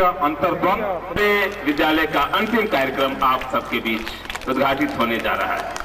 अंतर्द्वंद विद्यालय का अंतिम कार्यक्रम आप सबके बीच उद्घाटित होने जा रहा है।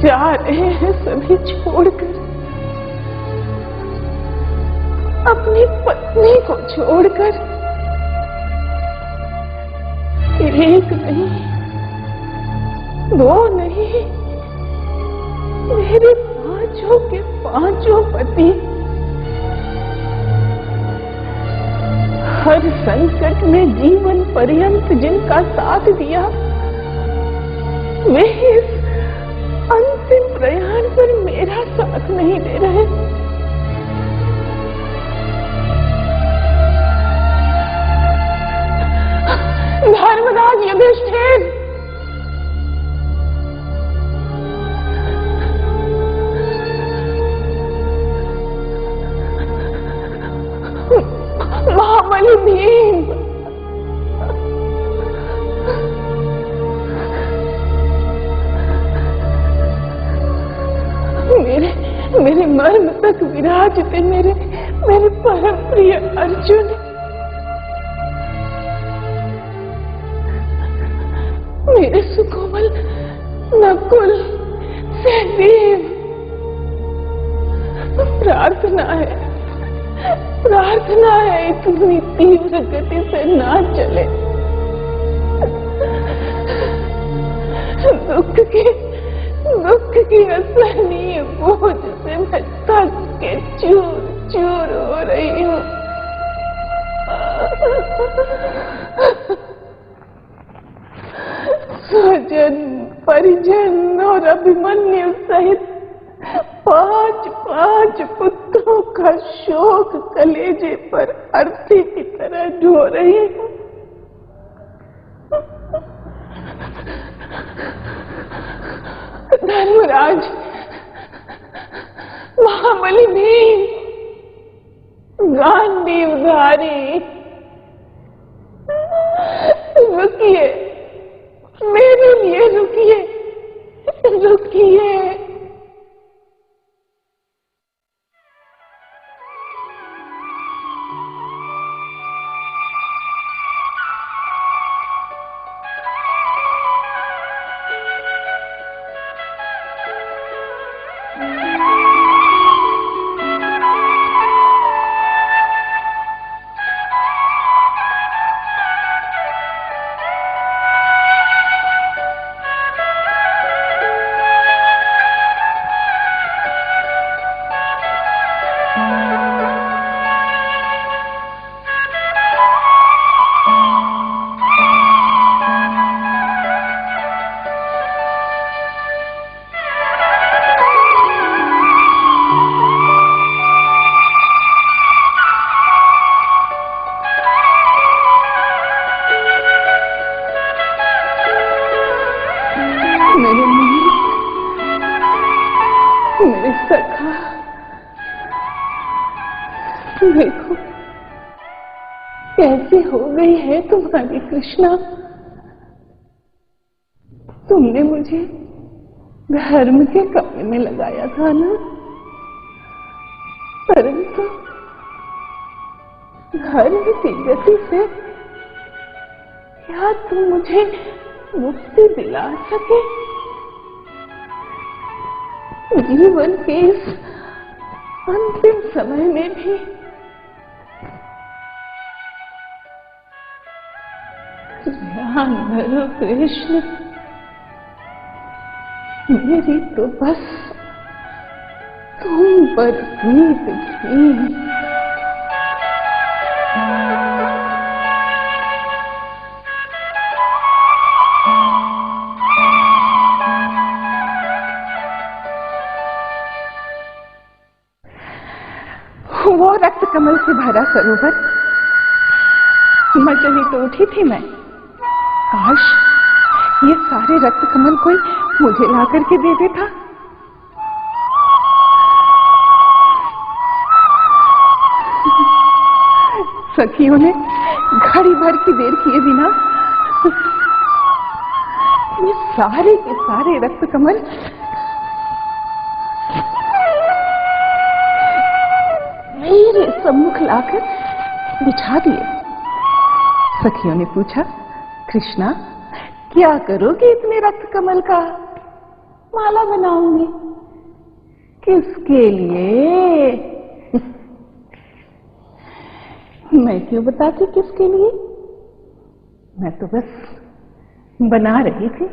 जा रहे हैं सभी छोड़कर, अपनी पत्नी को छोड़कर। एक नहीं, दो नहीं, मेरे पांचों के पांचों पति हर संकट में जीवन पर्यंत जिनका साथ दिया, वे इस अंतिम प्रयाण पर मेरा साथ नहीं दे रहे। धर्मराज युधिष्ठिर, महाबली भीम, मेरे मर्म तक विराजते मेरे परम प्रिय अर्जुन, मेरे सुकोमल नकुल सहदेव, प्रार्थना है इतनी तीव्र गति से ना चले। दुख की असहनीय बोझ से मैं थक के चूर चूर हो रही हूँ। स्वजन परिजन और अभिमन्यु सहित पांच पुत्रों का शोक कलेजे पर अर्थी की तरह ढो रही हूँ। धर्मराज, महाबली भीम, गांडीवधारी, रुकिए, मेरे लिए रुकिए। मेरे सखा, देखो कैसे हो गई है तुम्हारी कृष्णा। तुमने मुझे धर्म के काम में लगाया था ना, परंतु धर्म की गति से क्या तुम मुझे मुक्ति दिला सके? जीवन के इस अंतिम समय में भी ध्यान धरो कृष्ण, मेरी तो बस तुम पर प्रीत थी। वो रक्त कमल से भरा सरोवर, मचली तो उठी थी मैं। काश ये सारे रक्त कमल कोई मुझे ला करके दे देता। सखियों ने घड़ी भर की देर किए बिना ये सारे के सारे रक्त कमल मेरे सम्मुख लाकर बिछा दिए। सखियों ने पूछा, कृष्णा क्या करोगे इतने रक्त कमल का? माला बनाऊंगी। किसके लिए? मैं क्यों बताती किसके लिए? मैं तो बस बना रही थी।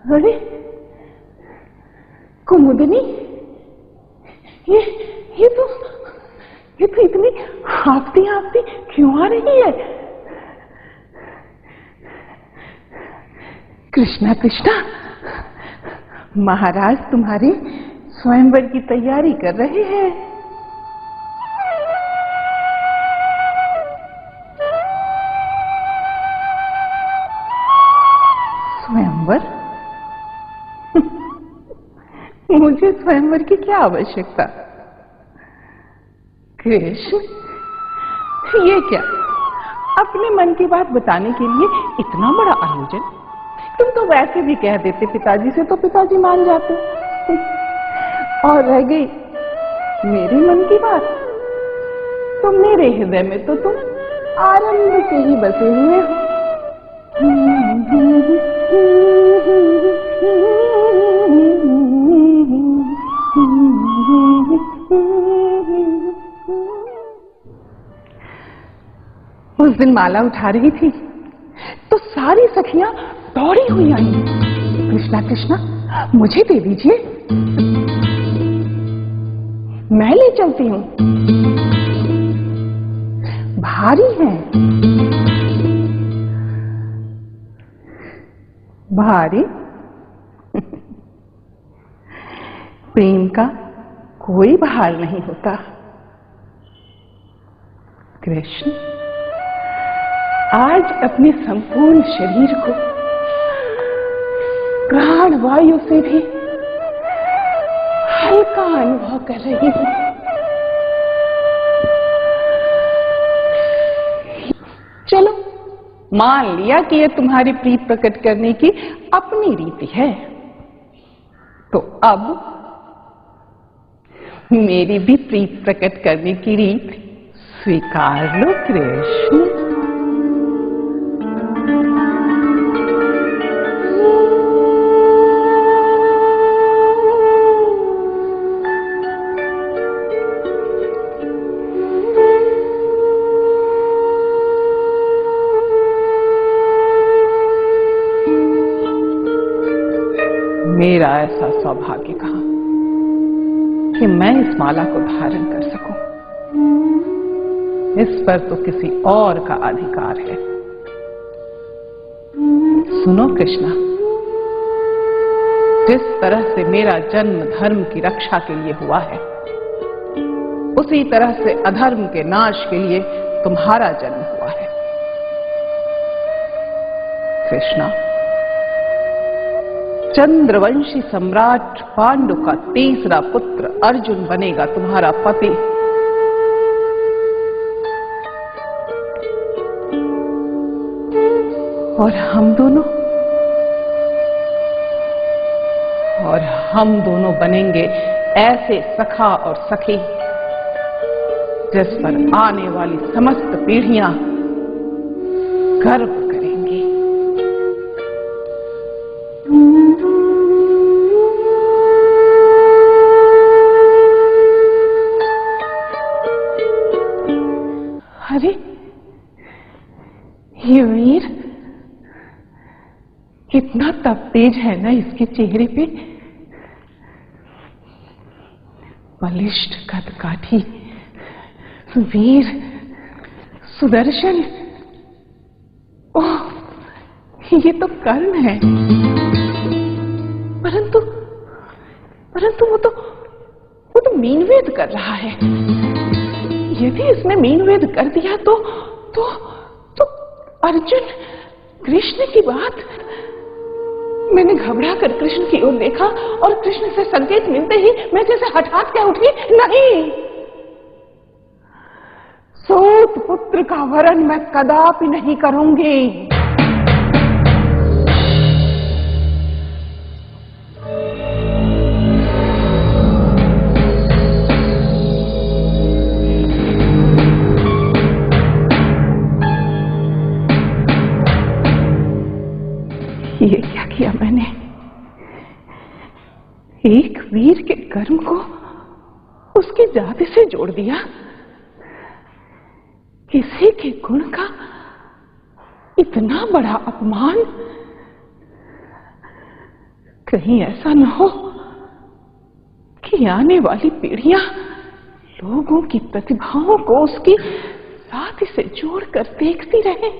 अरे कुमुदिनी, ये तो इतनी हाँफती हाँफती क्यों आ रही है? कृष्णा कृष्णा, महाराज तुम्हारे स्वयंवर की तैयारी कर रहे हैं। स्वयंवर? मुझे स्वयंवर की क्या आवश्यकता? कृष्ण, ये क्या अपने मन की बात बताने के लिए इतना बड़ा आयोजन? तुम तो वैसे भी कह देते पिताजी से तो पिताजी मान जाते। और रह गई मेरे मन की बात, तो मेरे हृदय में तो तुम आरंभ से ही बसे हुए हो। उस दिन माला उठा रही थी तो सारी सखियां दौड़ी हुई आई। कृष्णा कृष्णा, मुझे दे दीजिए, मैं ले चलती हूं, भारी है। भारी? प्रेम का कोई भार नहीं होता। कृष्ण, आज अपने संपूर्ण शरीर को प्राण वायु से भी हल्का अनुभव कर रही हूं। चलो, मान लिया कि यह तुम्हारी प्रीत प्रकट करने की अपनी रीति है, तो अब मेरी भी प्रीत प्रकट करने की रीत स्वीकार लो कृष्ण। मेरा ऐसा सौभाग्य कहां कि मैं इस माला को धारण कर सकूं। इस पर तो किसी और का अधिकार है। सुनो कृष्णा, जिस तरह से मेरा जन्म धर्म की रक्षा के लिए हुआ है, उसी तरह से अधर्म के नाश के लिए तुम्हारा जन्म हुआ है। कृष्णा, चंद्रवंशी सम्राट पांडु का तीसरा पुत्र अर्जुन बनेगा तुम्हारा पति। और हम दोनों बनेंगे ऐसे सखा और सखी जिस पर आने वाली समस्त पीढ़ियां गर्व करेंगी। अरे ये वीर कितना तप तेज है ना इसके चेहरे पे। बलिष्ठ कदकाठी, वीर, सुदर्शन। ओह, ये तो कर्ण है। परंतु वो तो मीनवेद कर रहा है। यदि इसने मीनवेद कर दिया तो अर्जुन, कृष्ण की बात। मैंने घबरा कर कृष्ण की ओर देखा और कृष्ण से संकेत मिलते ही मैं जैसे हठात क्या उठी, नहीं, सूत पुत्र का वरण मैं कदापि नहीं करूंगी। ये क्या किया मैंने? एक वीर के कर्म को उसकी जाति से जोड़ दिया। किसी के गुण का इतना बड़ा अपमान। कहीं ऐसा न हो कि आने वाली पीढ़ियां लोगों की प्रतिभाओं को उसकी जाति से जोड़कर देखती रहे।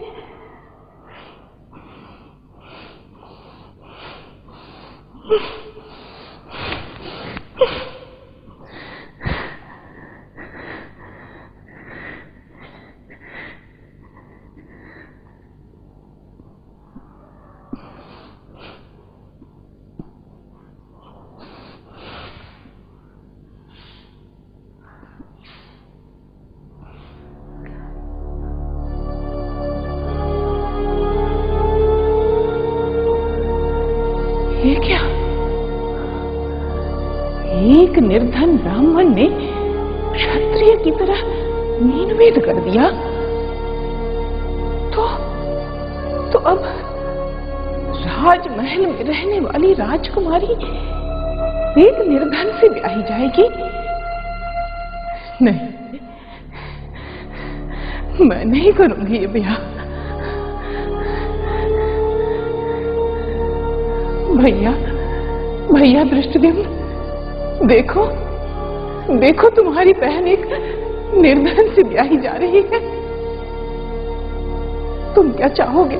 ये क्या? एक निर्धन ब्राह्मण ने क्षत्रिय की तरह मीनवेद कर दिया। तो अब राजमहल में रहने वाली राजकुमारी एक निर्धन से ब्याही जाएगी? नहीं, मैं नहीं करूंगी ये ब्याह। भैया दृष्टिद्युम्न, देखो तुम्हारी बहन एक निर्धन से ब्याही जा रही है। तुम क्या चाहोगे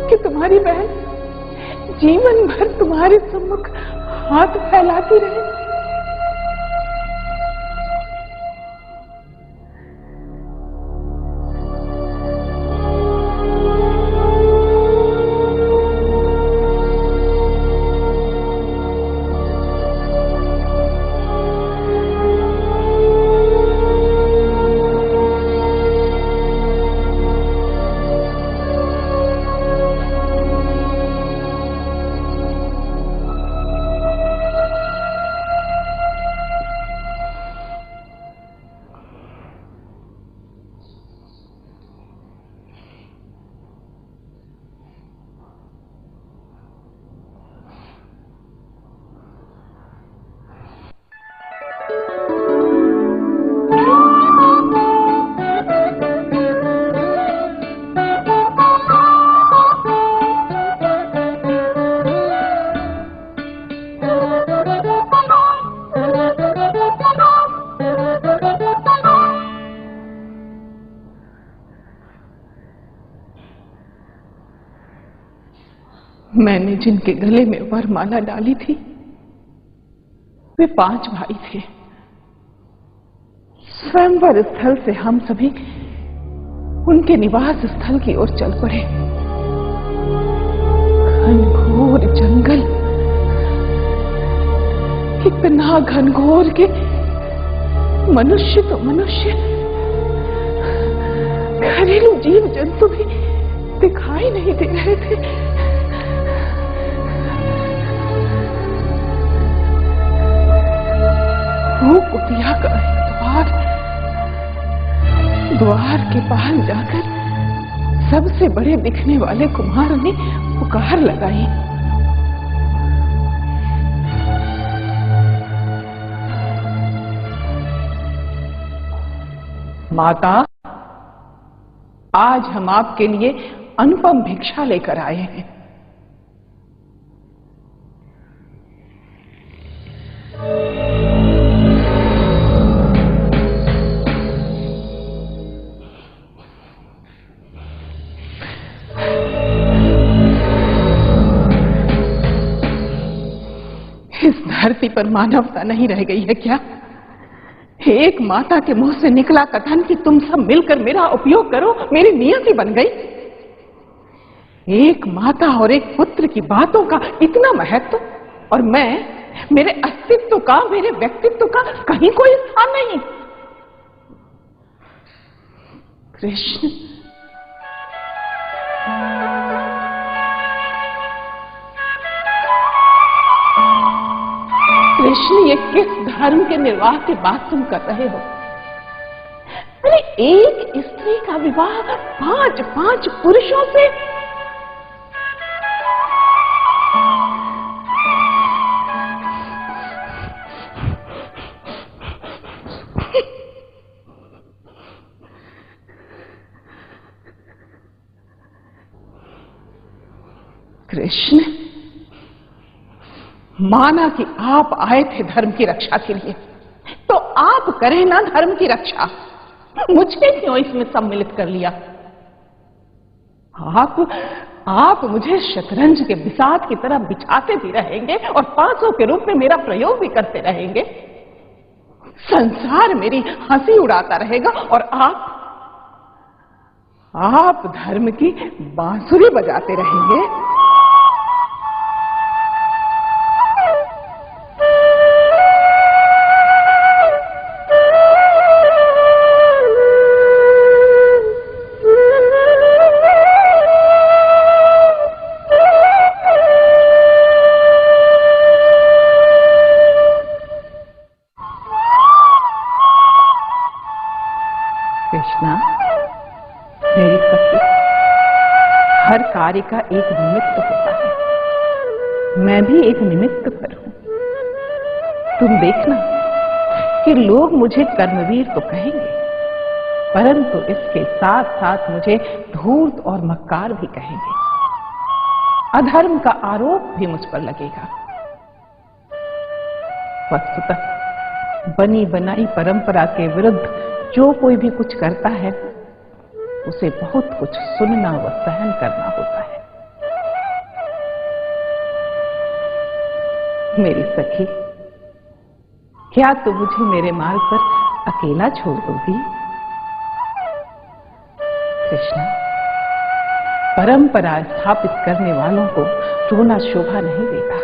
कि तुम्हारी बहन जीवन भर तुम्हारे सम्मुख हाथ फैलाती रहे? मैंने जिनके गले में वरमाला डाली थी वे 5 भाई थे। स्वयंवर स्थल से हम सभी उनके निवास स्थल की ओर चल पड़े। घनघोर जंगल, इतना घनघोर के मनुष्य तो मनुष्य, घरेलू जीव जंतु भी दिखाई नहीं दे रहे थे। वो कुटिया का द्वार के पार जाकर सबसे बड़े दिखने वाले कुम्हार ने पुकार लगाई। माता, आज हम आपके लिए अनुपम भिक्षा लेकर आए हैं। धरती पर मानवता नहीं रह गई है क्या? एक माता के मुंह से निकला कथन कि तुम सब मिलकर मेरा उपयोग करो, मेरी नियति बन गई। एक माता और एक पुत्र की बातों का इतना महत्व, और मैं, मेरे अस्तित्व का, मेरे व्यक्तित्व का कहीं कोई स्थान नहीं। कृष्ण, कृष्ण, ये किस धर्म के निर्वाह की बात तुम कर रहे हो? अरे एक स्त्री का विवाह 5 पुरुषों से? कृष्ण, माना कि आप आए थे धर्म की रक्षा के लिए, तो आप करें ना धर्म की रक्षा। मुझे क्यों इसमें सम्मिलित कर लिया? आप मुझे शतरंज के बिसात की तरह बिछाते भी रहेंगे और 500 के रूप में मेरा प्रयोग भी करते रहेंगे। संसार मेरी हंसी उड़ाता रहेगा और आप धर्म की बांसुरी बजाते रहेंगे। कृष्णा, मेरी पत्नी, हर कार्य का एक निमित्त होता है। मैं भी एक निमित्त पर हूं। तुम देखना कि लोग मुझे कर्मवीर तो कहेंगे, परंतु इसके साथ साथ मुझे धूर्त और मक्कार भी कहेंगे। अधर्म का आरोप भी मुझ पर लगेगा। वस्तुतः बनी बनाई परंपरा के विरुद्ध जो कोई भी कुछ करता है, उसे बहुत कुछ सुनना व सहन करना होता है। मेरी सखी, क्या तू मुझे मेरे मार्ग पर अकेला छोड़ दोगी? कृष्णा, परंपरा स्थापित करने वालों को रोना शोभा नहीं देता।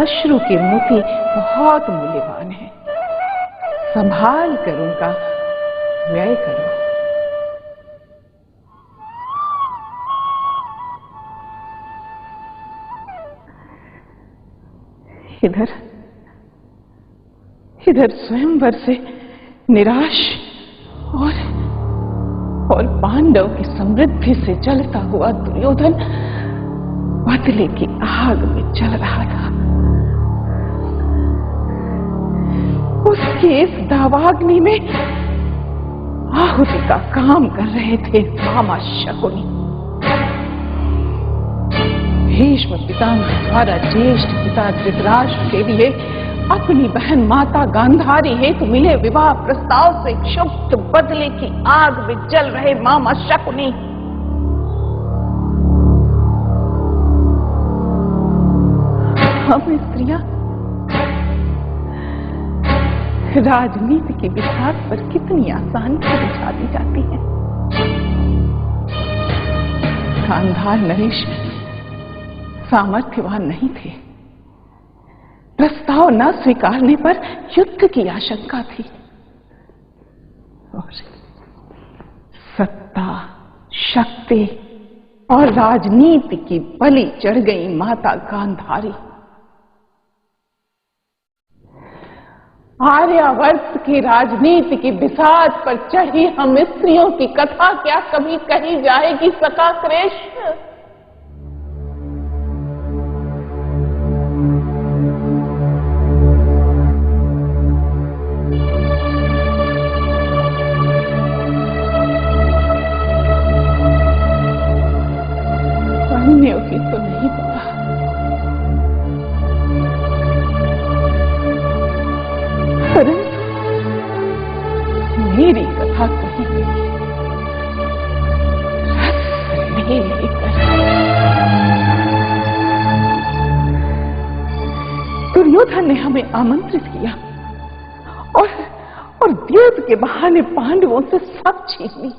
अश्रु के मोती बहुत मूल्यवान है, संभाल कर उनका व्यय करो। इधर स्वयंवर से निराश और पांडव की समृद्धि से जलता हुआ दुर्योधन बदले की आग में जल रहा था। उसके इस दावाग्नि में आहुति का काम कर रहे थे मामा शकुनी। भीष्म पितामह द्वारा ज्येष्ठ पिता धृतराष्ट्र के लिए अपनी बहन माता गांधारी हेतु मिले विवाह प्रस्ताव से क्षुब्ध बदले की आग में जल रहे मामा शकुनी हम स्त्रियां राजनीति के विकास पर कितनी आसानी से बिछा दी जाती है। गांधार नरेश सामर्थ्यवान नहीं थे। प्रस्ताव न स्वीकारने पर युद्ध की आशंका थी और सत्ता, शक्ति और राजनीति की बलि चढ़ गई माता गांधारी। आर्यावर्त की राजनीति की बिसात पर चढ़ी हम स्त्रियों की कथा क्या कभी कही जाएगी सखा कृष्ण? अन्यों की तो नहीं पता, परंतु मेरी कथा कही रस ले लेकर दुर्योधन ने हमें आमंत्रित किया और द्यूत के बहाने पांडवों से सब छीन ली।